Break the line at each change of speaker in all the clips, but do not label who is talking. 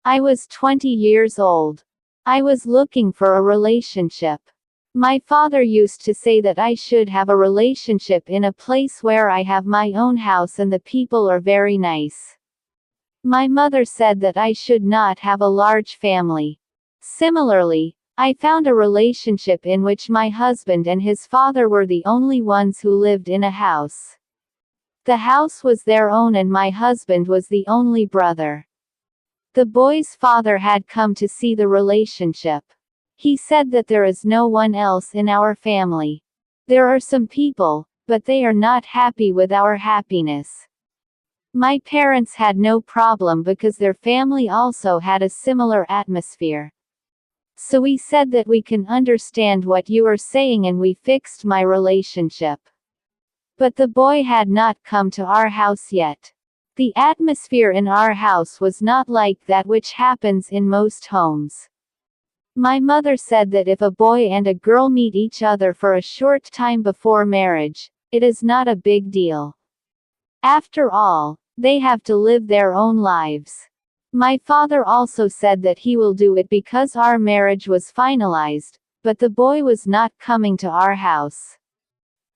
I was 20 years old. I was looking for a relationship. My father used to say that I should have a relationship in a place where I have my own house and the people are very nice. My mother said that I should not have a large family. Similarly, I found a relationship in which my husband and his father were the only ones who lived in a house. The house was their own and my husband was the only brother. The boy's father had come to see the relationship. He said that there is no one else in our family. There are some people, but they are not happy with our happiness. My parents had no problem because their family also had a similar atmosphere. So we said that we can understand what you are saying and we fixed my relationship. But the boy had not come to our house yet. The atmosphere in our house was not like that which happens in most homes. My mother said that if a boy and a girl meet each other for a short time before marriage, it is not a big deal. After all, they have to live their own lives. My father also said that he will do it because our marriage was finalized, but the boy was not coming to our house.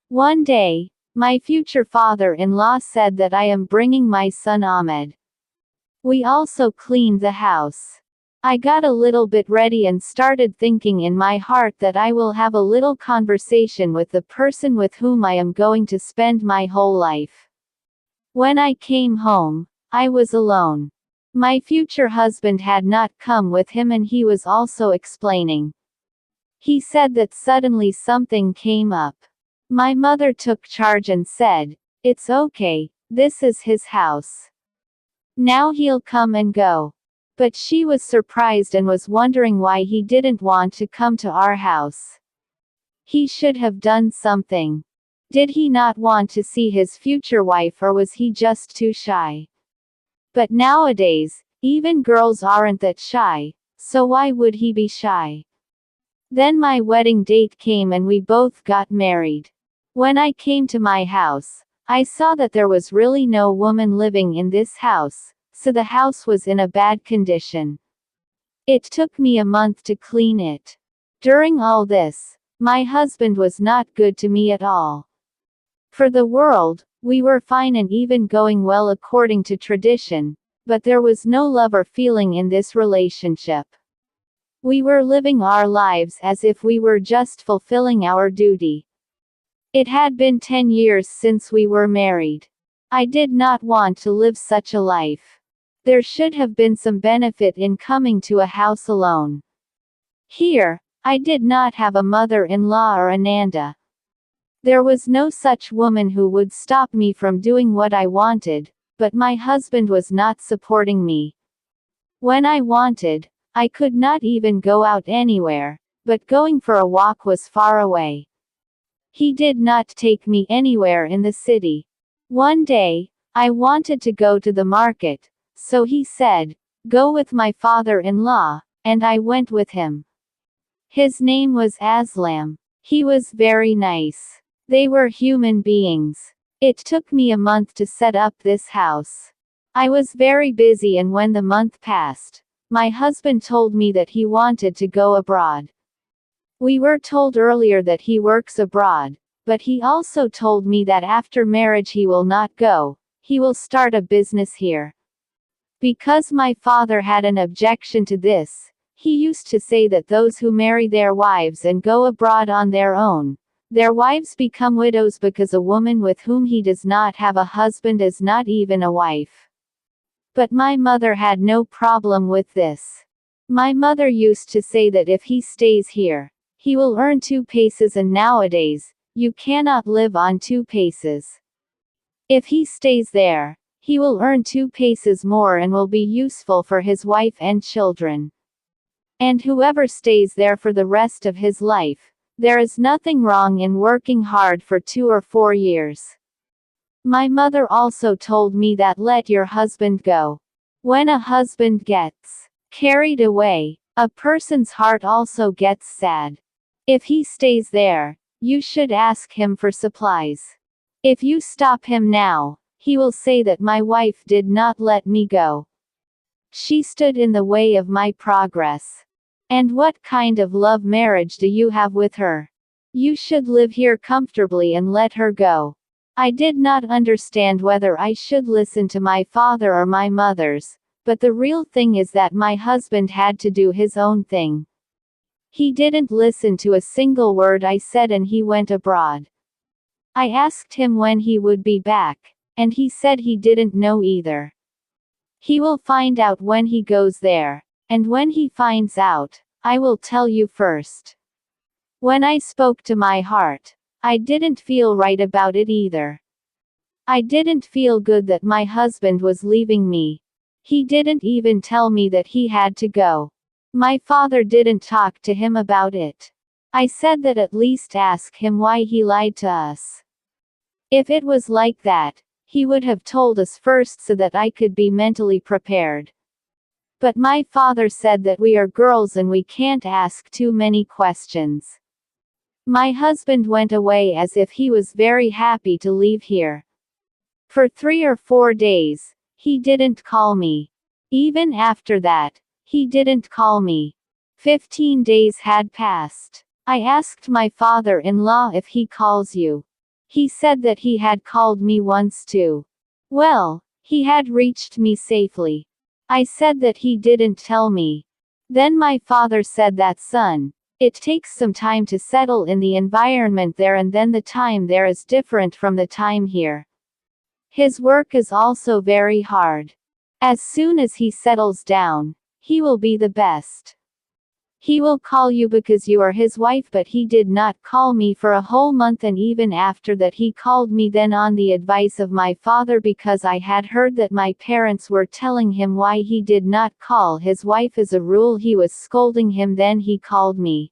One day, my future father-in-law said that I am bringing my son Ahmed. We also cleaned the house. I got a little bit ready and started thinking in my heart that I will have a little conversation with the person with whom I am going to spend my whole life. When I came home, I was alone. My future husband had not come with him and he was also explaining. He said that suddenly something came up. My mother took charge and said, "It's okay, this is his house. Now he'll come and go." But she was surprised and was wondering why he didn't want to come to our house. He should have done something. Did he not want to see his future wife or was he just too shy? But nowadays, even girls aren't that shy, so why would he be shy? Then my wedding date came and we both got married. When I came to my house, I saw that there was really no woman living in this house, so the house was in a bad condition. It took me a month to clean it. During all this, my husband was not good to me at all. For the world, we were fine and even going well according to tradition, but there was no love or feeling in this relationship. We were living our lives as if we were just fulfilling our duty. It had been 10 years since we were married. I did not want to live such a life. There should have been some benefit in coming to a house alone. Here, I did not have a mother-in-law or a nanda. There was no such woman who would stop me from doing what I wanted, but my husband was not supporting me. When I wanted, I could not even go out anywhere, but going for a walk was far away. He did not take me anywhere in the city. One day, I wanted to go to the market, so he said, "Go with my father-in-law," and I went with him. His name was Aslam. He was very nice. They were human beings. It took me a month to set up this house. I was very busy and when the month passed, my husband told me that he wanted to go abroad. We were told earlier that he works abroad, but he also told me that after marriage he will not go, he will start a business here. Because my father had an objection to this, he used to say that those who marry their wives and go abroad on their own, their wives become widows because a woman with whom he does not have a husband is not even a wife. But my mother had no problem with this. My mother used to say that if he stays here, he will earn 2 paces and nowadays, you cannot live on 2 paces. If he stays there, he will earn 2 paces more and will be useful for his wife and children. And whoever stays there for the rest of his life, there is nothing wrong in working hard for 2 or 4 years. My mother also told me that let your husband go. When a husband gets carried away, a person's heart also gets sad. If he stays there, you should ask him for supplies. If you stop him now, he will say that my wife did not let me go. She stood in the way of my progress. And what kind of love marriage do you have with her? You should live here comfortably and let her go. I did not understand whether I should listen to my father or my mother's, but the real thing is that my husband had to do his own thing. He didn't listen to a single word I said and he went abroad. I asked him when he would be back, and he said he didn't know either. He will find out when he goes there, and when he finds out, I will tell you first. When I spoke to my heart, I didn't feel right about it either. I didn't feel good that my husband was leaving me. He didn't even tell me that he had to go. My father didn't talk to him about it. I said that at least ask him why he lied to us. If it was like that, he would have told us first so that I could be mentally prepared. But my father said that we are girls and we can't ask too many questions. My husband went away as if he was very happy to leave here. For 3 or 4 days, he didn't call me. Even after that, he didn't call me. 15 days had passed. I asked my father-in-law if he calls you. He said that he had called me once too. Well, he had reached me safely. I said that he didn't tell me. Then my father said that son, it takes some time to settle in the environment there and then the time there is different from the time here. His work is also very hard. As soon as he settles down, he will be the best. He will call you because you are his wife, but he did not call me for a whole month, and even after that he called me then on the advice of my father because I had heard that my parents were telling him why he did not call his wife as a rule. He was scolding him, then he called me.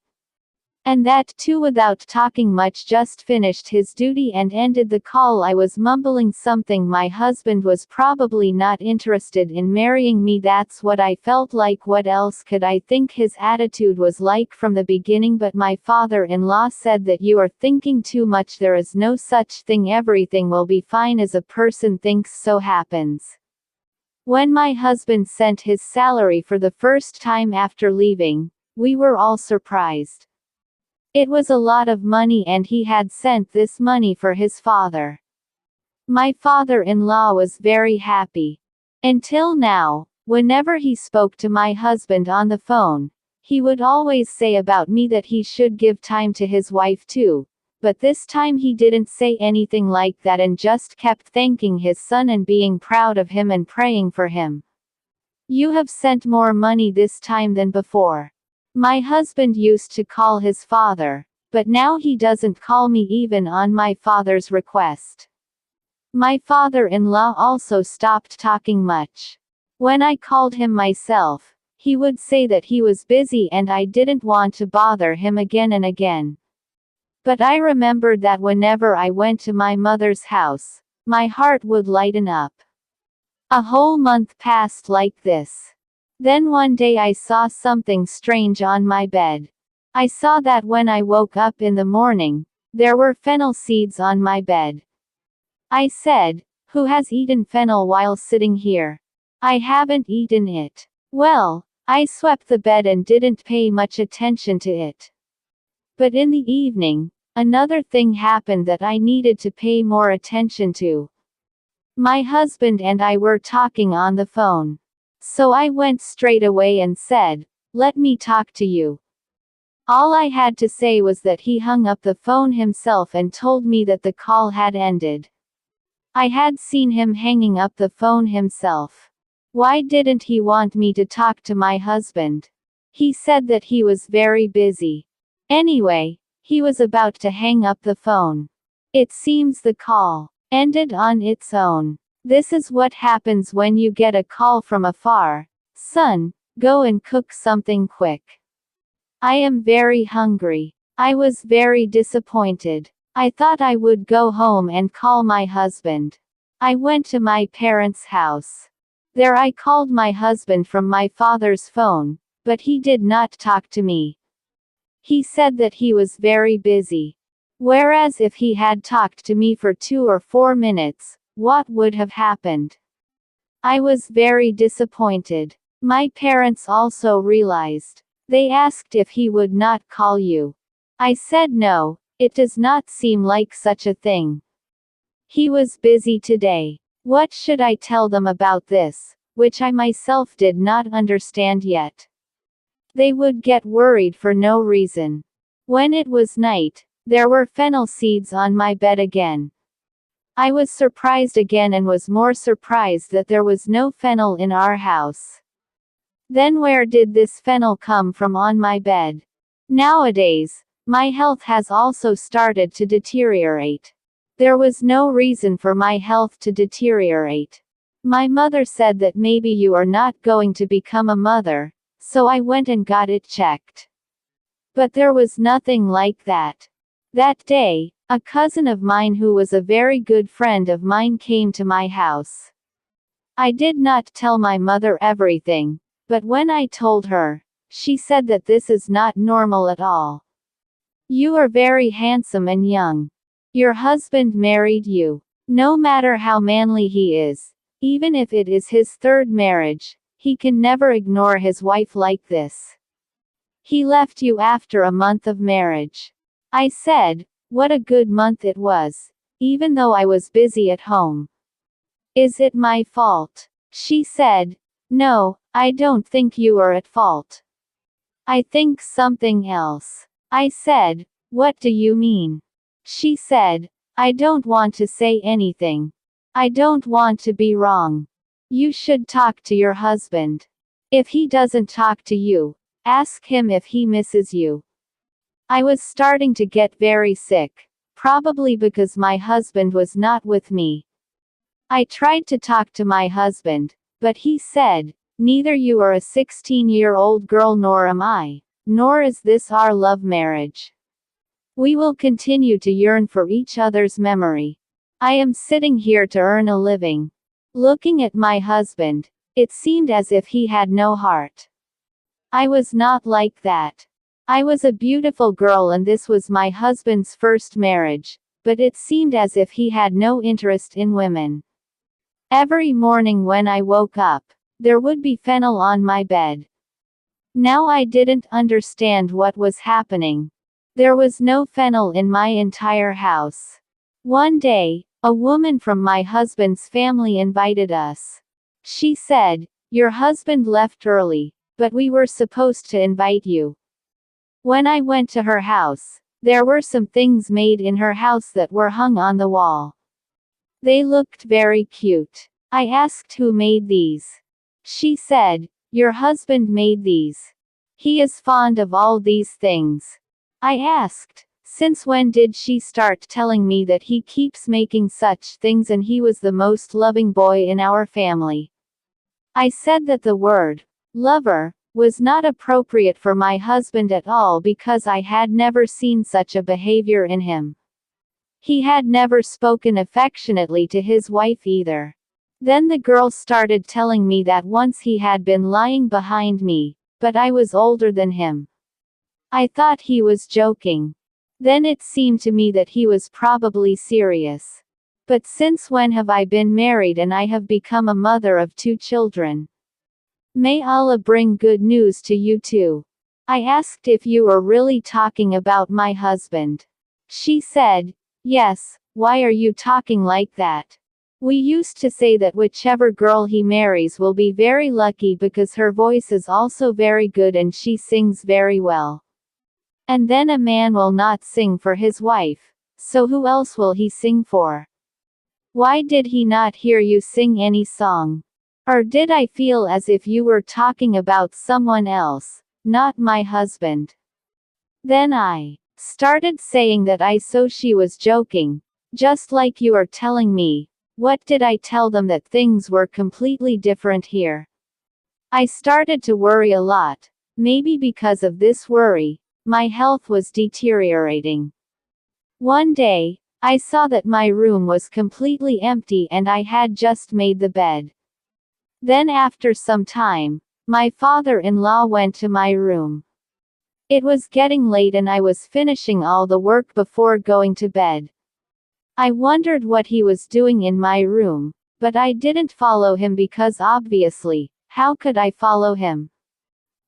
And that too without talking much, just finished his duty and ended the call. I was mumbling something. My husband was probably not interested in marrying me. That's what I felt like. What else could I think his attitude was like from the beginning? But my father-in-law said that you are thinking too much. There is no such thing. Everything will be fine as a person thinks. So happens. When my husband sent his salary for the first time after leaving, we were all surprised. It was a lot of money and he had sent this money for his father. My father-in-law was very happy. Until now, whenever he spoke to my husband on the phone, he would always say about me that he should give time to his wife too, but this time he didn't say anything like that and just kept thanking his son and being proud of him and praying for him. You have sent more money this time than before. My husband used to call his father, but now he doesn't call me even on my father's request. My father-in-law also stopped talking much. When I called him myself, he would say that he was busy and I didn't want to bother him again and again. But I remembered that whenever I went to my mother's house, my heart would lighten up. A whole month passed like this. Then one day I saw something strange on my bed. I saw that when I woke up in the morning, there were fennel seeds on my bed. I said, "Who has eaten fennel while sitting here?" "I haven't eaten it." Well, I swept the bed and didn't pay much attention to it. But in the evening, another thing happened that I needed to pay more attention to. My husband and I were talking on the phone. So I went straight away and said, "Let me talk to you." All I had to say was that he hung up the phone himself and told me that the call had ended. I had seen him hanging up the phone himself. Why didn't he want me to talk to my husband? He said that he was very busy. Anyway, he was about to hang up the phone. It seems the call ended on its own. This is what happens when you get a call from afar. "Son, go and cook something quick. I am very hungry." I was very disappointed. I thought I would go home and call my husband. I went to my parents' house. There I called my husband from my father's phone, but he did not talk to me. He said that he was very busy. Whereas if he had talked to me for 2 or 4 minutes, what would have happened? I was very disappointed. My parents also realized. They asked if he would not call you. I said no, it does not seem like such a thing. He was busy today. What should I tell them about this, which I myself did not understand yet? They would get worried for no reason. When it was night, there were fennel seeds on my bed again. I was surprised again and was more surprised that there was no fennel in our house. Then where did this fennel come from on my bed? Nowadays, my health has also started to deteriorate. There was no reason for my health to deteriorate. My mother said that maybe you are not going to become a mother, so I went and got it checked. But there was nothing like that. That day, a cousin of mine who was a very good friend of mine came to my house. I did not tell my mother everything, but when I told her, she said that this is not normal at all. You are very handsome and young. Your husband married you. No matter how manly he is, even if it is his third marriage, he can never ignore his wife like this. He left you after a month of marriage. I said, what a good month it was, even though I was busy at home. Is it my fault? She said, no, I don't think you are at fault. I think something else. I said, what do you mean? She said, I don't want to say anything. I don't want to be wrong. You should talk to your husband. If he doesn't talk to you, ask him if he misses you. I was starting to get very sick, probably because my husband was not with me. I tried to talk to my husband, but he said, neither you are a 16-year-old girl nor am I, nor is this our love marriage. We will continue to yearn for each other's memory. I am sitting here to earn a living. Looking at my husband, it seemed as if he had no heart. I was not like that. I was a beautiful girl and this was my husband's first marriage, but it seemed as if he had no interest in women. Every morning when I woke up, there would be fennel on my bed. Now I didn't understand what was happening. There was no fennel in my entire house. One day, a woman from my husband's family invited us. She said, your husband left early, but we were supposed to invite you. When I went to her house, there were some things made in her house that were hung on the wall. They looked very cute. I asked who made these. She said, your husband made these. He is fond of all these things. I asked, since when did she start telling me that he keeps making such things and he was the most loving boy in our family? I said that the word, lover, was not appropriate for my husband at all because I had never seen such a behavior in him. He had never spoken affectionately to his wife either. Then the girl started telling me that once he had been lying behind me, but I was older than him. I thought he was joking. Then it seemed to me that he was probably serious. But since when have I been married and I have become a mother of 2 children? May Allah bring good news to you too. I asked if you were really talking about my husband. She said, yes, why are you talking like that? We used to say that whichever girl he marries will be very lucky because her voice is also very good and she sings very well. And then a man will not sing for his wife, so who else will he sing for? Why did he not hear you sing any song? Or did I feel as if you were talking about someone else, not my husband? Then I started saying that she was joking, just like you are telling me. What did I tell them that things were completely different here? I started to worry a lot. Maybe because of this worry, my health was deteriorating. One day, I saw that my room was completely empty and I had just made the bed. Then after some time, my father-in-law went to my room. It was getting late and I was finishing all the work before going to bed. I wondered what he was doing in my room, but I didn't follow him because obviously, How could I follow him?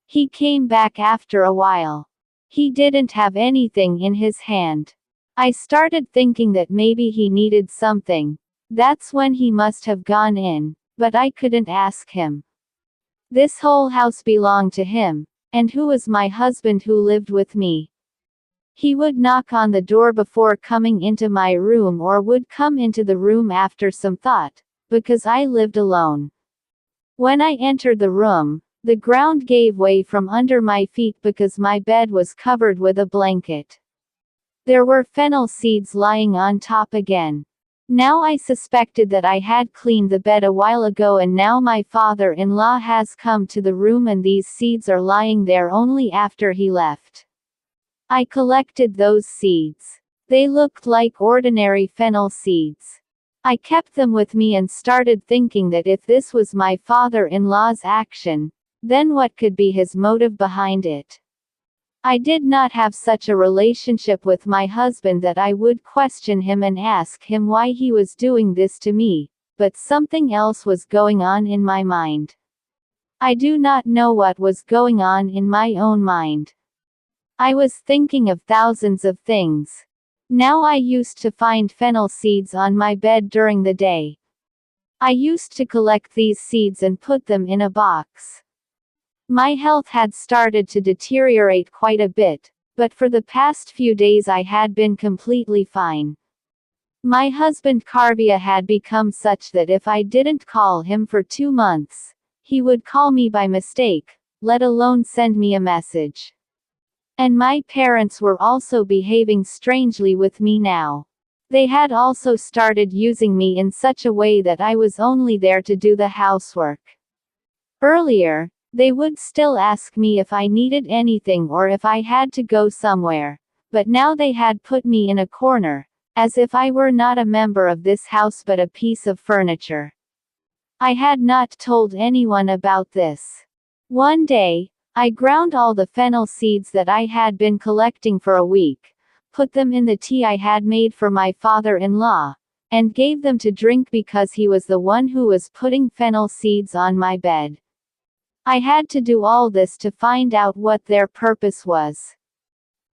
He came back after a while. He didn't have anything in his hand. I started thinking that maybe he needed something. That's when he must have gone in, but I couldn't ask him. This whole house belonged to him, and who was my husband who lived with me? He would knock on the door before coming into my room or would come into the room after some thought, because I lived alone. When I entered the room, the ground gave way from under my feet because my bed was covered with a blanket. There were fennel seeds lying on top again. Now I suspected that I had cleaned the bed a while ago, and now my father-in-law has come to the room and these seeds are lying there only after he left. I collected those seeds. They looked like ordinary fennel seeds. I kept them with me and started thinking that if this was my father-in-law's action, then what could be his motive behind it? I did not have such a relationship with my husband that I would question him and ask him why he was doing this to me, but something else was going on in my mind. I do not know what was going on in my own mind. I was thinking of thousands of things. Now I used to find fennel seeds on my bed during the day. I used to collect these seeds and put them in a box. My health had started to deteriorate quite a bit, but for the past few days I had been completely fine. My husband Carvia had become such that if I didn't call him for 2 months, he would call me by mistake, let alone send me a message. And my parents were also behaving strangely with me now. They had also started using me in such a way that I was only there to do the housework. Earlier, they would still ask me if I needed anything or if I had to go somewhere, but now they had put me in a corner, as if I were not a member of this house but a piece of furniture. I had not told anyone about this. One day, I ground all the fennel seeds that I had been collecting for a week, put them in the tea I had made for my father-in-law, and gave them to drink because he was the one who was putting fennel seeds on my bed. I had to do all this to find out what their purpose was.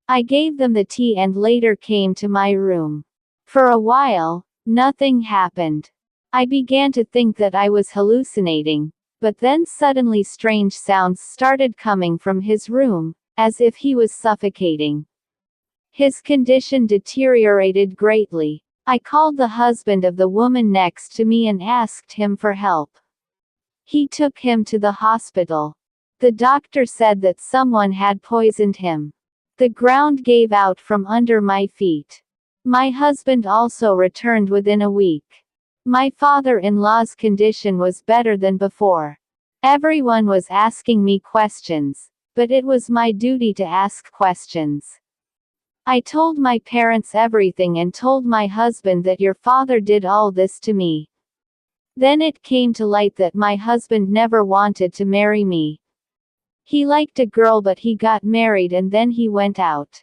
I gave them the tea and later came to my room. For a while, nothing happened. I began to think that I was hallucinating, but then suddenly strange sounds started coming from his room, as if he was suffocating. His condition deteriorated greatly. I called the husband of the woman next to me and asked him for help. He took him to the hospital. The doctor said that someone had poisoned him. The ground gave out from under my feet. My husband also returned within a week. My father-in-law's condition was better than before. Everyone was asking me questions, but it was my duty to ask questions. I told my parents everything and told my husband that your father did all this to me. Then it came to light that my husband never wanted to marry me. He liked a girl but he got married and then he went out.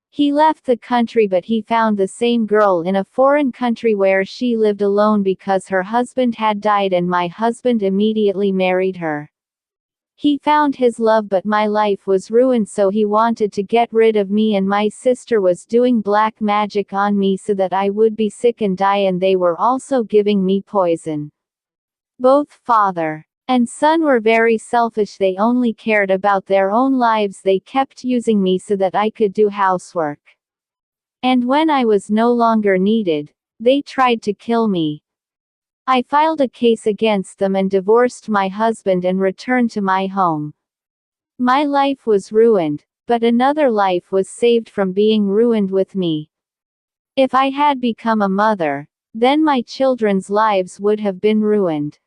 He left the country but he found the same girl in a foreign country where she lived alone because her husband had died and my husband immediately married her. He found his love but my life was ruined, so he wanted to get rid of me, and my sister was doing black magic on me so that I would be sick and die, and they were also giving me poison. Both father and son were very selfish. They only cared about their own lives. They kept using me so that I could do housework. And when I was no longer needed, they tried to kill me. I filed a case against them and divorced my husband and returned to my home. My life was ruined, but another life was saved from being ruined with me. If I had become a mother, then my children's lives would have been ruined.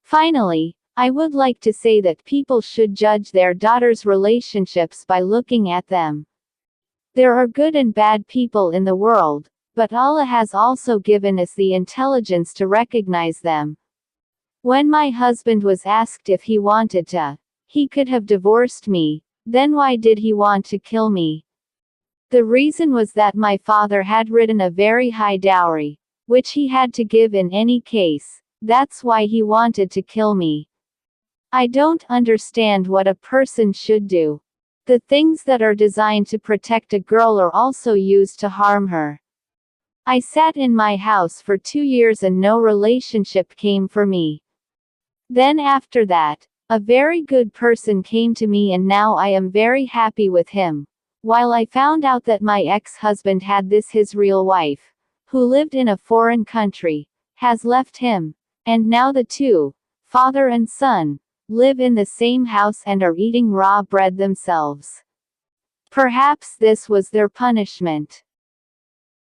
Finally, I would like to say that people should judge their daughters' relationships by looking at them. There are good and bad people in the world, but Allah has also given us the intelligence to recognize them. When my husband was asked if he wanted to, he could have divorced me, then why did he want to kill me? The reason was that my father had written a very high dowry, which he had to give in any case. That's why he wanted to kill me. I don't understand what a person should do. The things that are designed to protect a girl are also used to harm her. I sat in my house for 2 years and no relationship came for me. Then after that, a very good person came to me and now I am very happy with him. While I found out that my ex-husband had this his real wife, who lived in a foreign country, has left him. And now the two, father and son, live in the same house and are eating raw bread themselves. Perhaps this was their punishment.